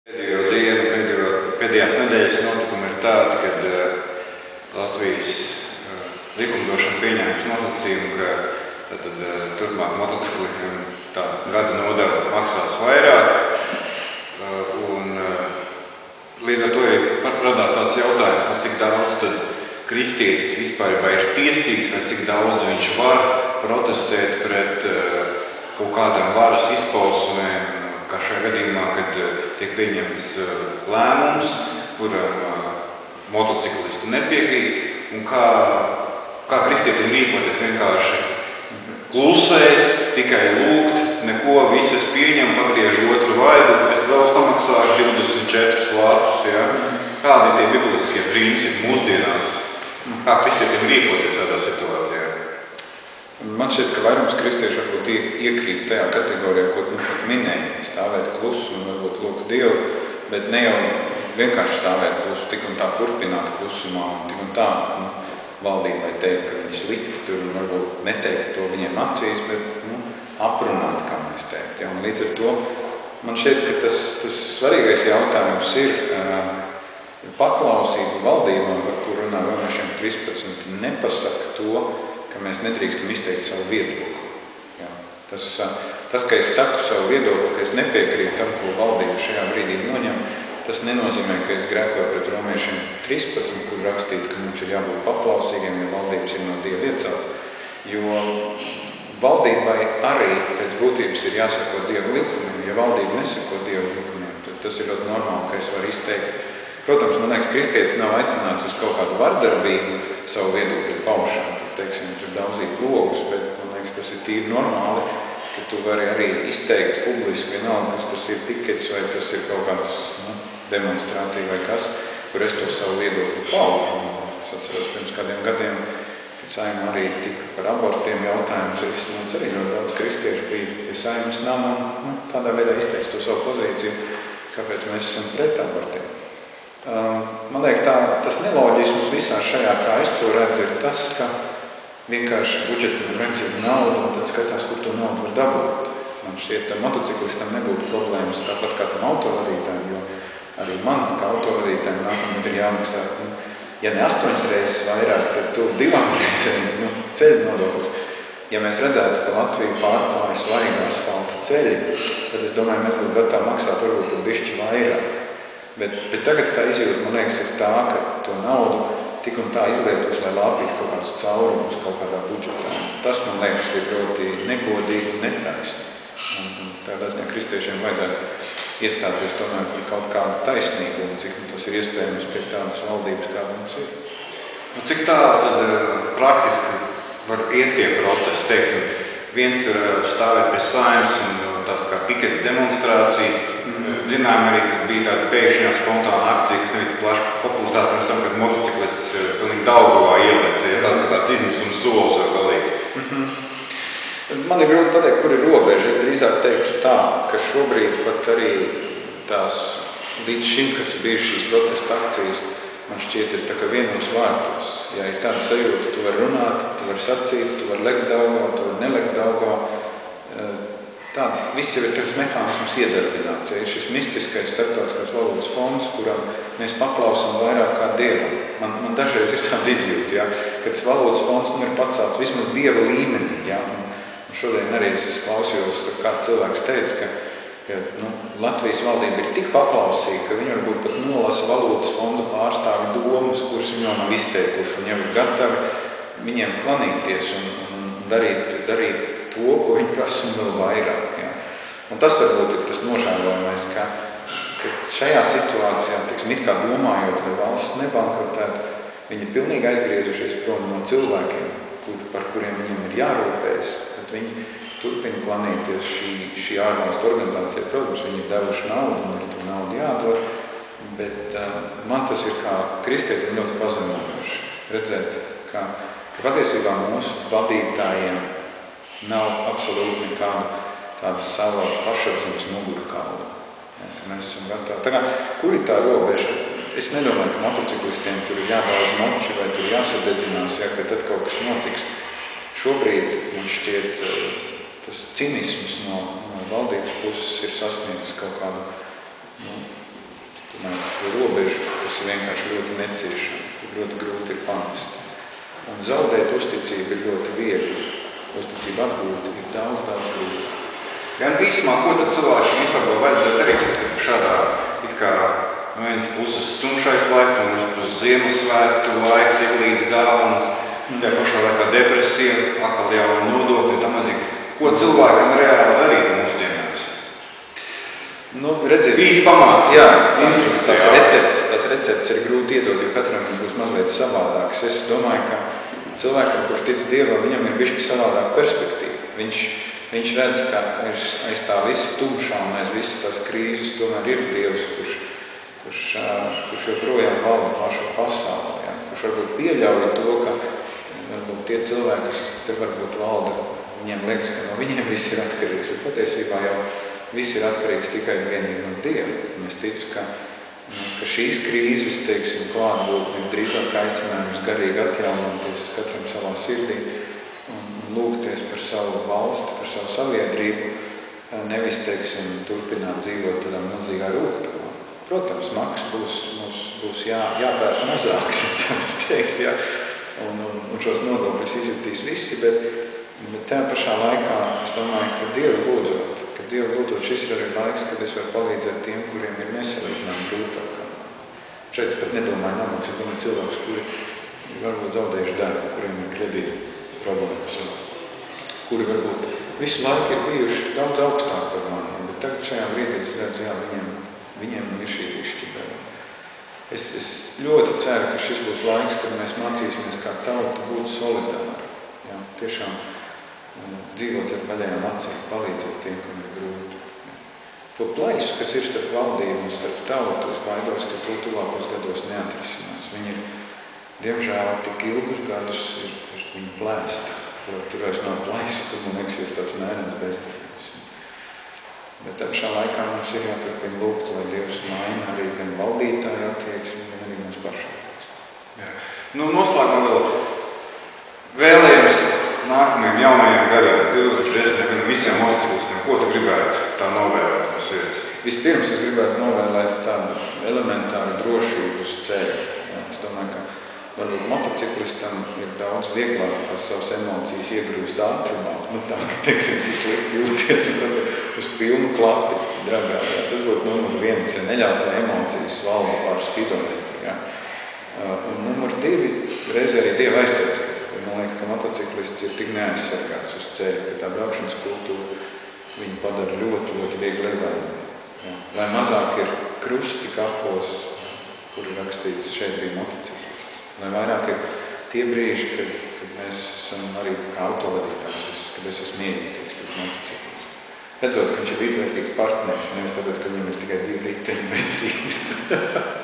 Pēdējās nedēļas notikumi ir tādi, kad Latvijas likumdošana pieņēmis nosacījumu, ka turpmāk motocikliem tā gada nodeva maksās vairāk. Līdz ar to radās tāds jautājums, cik daudz tad kristietis vispār ir tiesīgs, vai cik daudz viņš var protestēt pret kaut kādām varas izpausmēm, kā šajā gadījumā, kad tiek pieņemts lēmums, kuram motociklisti nepiekrīt, un kā kristietim rīkoties, vienkārši klusēt, tikai lūgt, neko, visas pieņem, pagriež otru vaigu, es vēl samaksāšu 24 vārtus, ja? Kādi ir tie bibliskie principi mūsdienās? Kā kristietim rīkoties tādā situācijā? Man šķiet, ka vairums kristiešu varbūt iekrīt tajā kategorijā, ko tu minēji, stāvēt klusu un varbūt lūgt Dievu, bet ne jau vienkārši stāvēt klusu, tik un tā turpināt klusumā, un tik un tā valdībai teikt, ka viņi slikti tur un varbūt neteikt to viņiem acīs, bet aprunāt, kā mēs teikt. Ja? Un līdz ar to man šķiet, ka tas svarīgais jautājums ir paklausība valdībām, par kur runā Romiešiem 13, nepasaka to, ka mēs nedrīkstam izteikt savu viedokli. Ja? Tas, ka es saku savu viedokli, ka es nepiekrītu tam, ko valdība šajā brīdī noņem, tas nenozīmē, ka es grēkoju pret Romiešiem 13, kur rakstīts, ka mums ir jābūt paklausīgiem, ja valdības ir no Dieva iecelts. Jo valdībai arī pēc būtības ir jāsako Dieva likumiem. Ja valdība nesako Dieva likumiem, tad tas ir ļoti normāli, ka es varu izteikt. Protams, man liekas, kristietis nav aicināts uz kaut kādu vardarbību savu viedokļu paušanu. Teiksim, tur daudzīt logus, bet man liekas, tas ir tīri normāli, ka tu vari arī izteikt publiski vienalga, kas tas ir pikets vai tas ir kaut kāds demonstrācija vai kas, kur es to savu viedokli paužu. Es atceros pirms kādiem gadiem, kad Saima arī tika par abortiem jautājumus risināts, arī ļoti daudz kristiešu bija pie Saimas nama un tādā veidā izteiks to savu pozīciju, kāpēc mēs esam pret abortiem. Man liekas, tas neloģisms visā šajā, kā es to redzu, ir tas, ka vienkārši budžetam ir vajadzīga nauda un tad skatās, kur to naudu var dabūt. Man šķiet, tam motociklistam nebūtu problēmas tāpat kā tam autovadītājiem, jo arī man, kā autovadītājiem, nākamad ir jāmaksā, ja ne 8 reizes vairāk, tad tur 2 reizēm ceļu nodoklis. Ja mēs redzētu, ka Latvija pārklāja svaigi asfalta ceļi, tad es domāju, mēs būtu gatavi maksāt varbūt par bišķi vairāk. Bet tagad tā izjūta, man liekas, ir tā, ka to naudu tik un tā izlietos, lai lāpītu kaut kādus caurumus kaut kādā budžetā. Tas, man liekas, ir ļoti negodīgi un netaisni. Un tādā ziņā kristiešiem vajadzētu iestāties tomēr par kaut kādu taisnību, un cik tas ir iespējams pie tādas valdības, kāda mums ir. Cik tā tad praktiski var iet tie protesti? Teiksim, viens ir stāvēt pie Saimas un tāds kā pikets demonstrācija. Zinām arī, ka bija tāda pēkšņā spontāna akcija, kas nebija plaši popularitāte pirms tam, kad motociklists pilnīgi Daugavā ielēca, ja tāds izmisums solis jau galīgs. Man ir grūti pateikt, kur ir robeža. Es drīzāk teiktu tā, ka šobrīd pat arī tās līdz šim, kas ir bijušas šīs protesta akcijas, man šķiet ir tā kā vienos vārtos. Ja ir tāda sajūta, tu vari runāt, tu vari sacīt, tu vari lekt Daugavā, tu vari nelekt Daugavā. Viss jau ir tāds mehānisms iedarbināts. Ja ir šis mistiskais starptautiskās valodas fonds, kuram mēs paklausām vairāk kā Dievam. Man dažreiz ir tāda izjūta, ja, ka tas valodas fonds ir pacelts vismaz Dieva līmenī. Ja. Un šodien arī es klausījos, kāds cilvēks teica, ka Latvijas valdība ir tik paklausīga, ka viņi varbūt pat nolasa valodas fonda pārstāvi domas, kuras viņi jau nav izteikuši, un jau ir gatavi viņiem klanīties un darīt to, ko viņi prasa un vēl vairāk. Ja. Un tas varbūt ir tas nožēlojamais, ka šajā situācijā, it kā domājot, lai valsts nebankrotētu, viņi ir pilnīgi aizgriezušies prom no cilvēkiem, par kuriem viņiem ir jārūpējas, bet viņi turpina klanīties šī ārvalstu organizācija. Protams, viņi ir devuši naudu un ir to naudu jādod, bet man tas ir kā kristietim ļoti pazemojoši redzēt, ka patiesībā mūsu vadītājiem nav absolūti nekāda tāda sava pašapziņas mugurkaula. Mēs esam gatavi. Tā kā, kur ir tā robeža? Es nedomāju, ka motociklistiem tur ir jābāz moči vai tur jāsadedzinās, ja, ka tad kaut kas notiks. Šobrīd man šķiet tas cinisms no valdības puses ir sasniedzis kaut kādu Tomēr robežu, kas ir vienkārši ļoti neciešama, ļoti grūti ir pamest. Un zaudēt uzticību ir ļoti viegli. Uzticību atgūt ir daudz grūti. Gan īsumā, ko tad cilvēkiem vispār vajadzētu darīt šādā it kā no vienas puses stumšais laiks, no otras puses Ziemassvētku laiks, ielīdz dāvanas, tajā pašā laikā depresija, atkal jauni nodokļi, tam mazīgi. Ko cilvēkam reāli darīt mūsdienās? Nu, redziet, īsti pamāc. Jā, tās receptes ir grūti iedot, jo katram viņš būs mazliet savādāks. Es domāju, ka cilvēkam, kurš tic Dievam, viņam ir bišķi savādāka perspektīva. Viņš redz, ka aiz tā visa tumšā un aiz visas tās krīzes tomēr ir Dievs, kurš joprojām valda pašu pasauli. Ja? Kurš varbūt pieļauj to, ka varbūt tie cilvēki, kas te varbūt valda, viņiem liekas, ka no viņiem viss ir atkarīgs. Bet patiesībā jau viss ir atkarīgs tikai vienīgi no Dieva. Un es ticu, ka šīs krīzes, teiksim, klātbūtne ir drīzāk aicinājums garīgi atjaunoties katram savā sirdī un lūgties par savu valsti, par savu sabiedrību, nevis, teiksim, turpināt dzīvot tādā milzīgā rūgtumā. Protams, maks būs jāpērk mazāks, tā var teikt, jā, un šos nodokļus izjutīs visi, bet tajā pašā laikā es domāju, ka Dievu lūdzot, šis ir arī laiks, kad es varu palīdzēt tiem, kuriem ir nesalīdzinājumi grūtāk. Šeit es pat nedomāju nabaks, es domāju cilvēkus, kuri varbūt zaudējuši darbu, kuriem ir kredīti problēmas, kuri varbūt visu laiku ir bijuši daudz augstāk par mani, bet tagad šajā brīdī es redzu, jā, viņiem ir šī izšķirība. Es ļoti ceru, ka šis būs laiks, kad mēs mācīsimies kā tauta būt solidāri. Jā, tiešām dzīvot ar vaļajām acīm, palīdzēt tiem, kam ir grūti. To plaisu, kas ir starp valdību un starp tautu, es baidos, ka to tuvākos gados neatrisinās. Viņi ir, diemžēl, tik ilgus gadus ir viņi plēsta. Tur vairs nav plaisa, tur, man liekas, ir tāds nērens bezdarbības. Bet šā laikā mums ir jāturpina lūgt, lai Dievs maina arī gan valdītāju attieksmi, gan arī mums pašā attieksmi. Noslēgumā vēl vēlējums nākamajam jaunajam gadam, 2010. gadam visiem motociklistiem, ko tu gribētu tā novēlēt no sirds? Vispirms es gribētu novēlēt tādu elementāru drošību uz ceļa. Es domāju, ka varbūt motociklistam ir daudz vieglāk tās savas emocijas iegrūst ātrumā. Tā, teiksim, slikti jūties un tad uz pilnu klapi dragāt. Tas būtu numur 1, ja neļaut, lai emocijas valda pār spidometru. Ja. Un numur 2, reizē arī Dieva aizsardzība. Man liekas, ka motociklists ir tik neaizsargāts uz ceļa, ka tā braukšanas kultūra viņu padara ļoti, ļoti viegli ievainojami. Ja. Lai mazāk ir krusti kapos, kur ir rakstīts, šeit bija motociklists. Lai vairāk ir tie brīži, kad mēs esam arī kā autovadītājs, kad es esmu iejūtīgs pret motociklistu. Redzot, ka viņš ir līdzvērtīgs partneris, nevis tāpēc, ka viņam ir tikai 2 riteņi vai 3.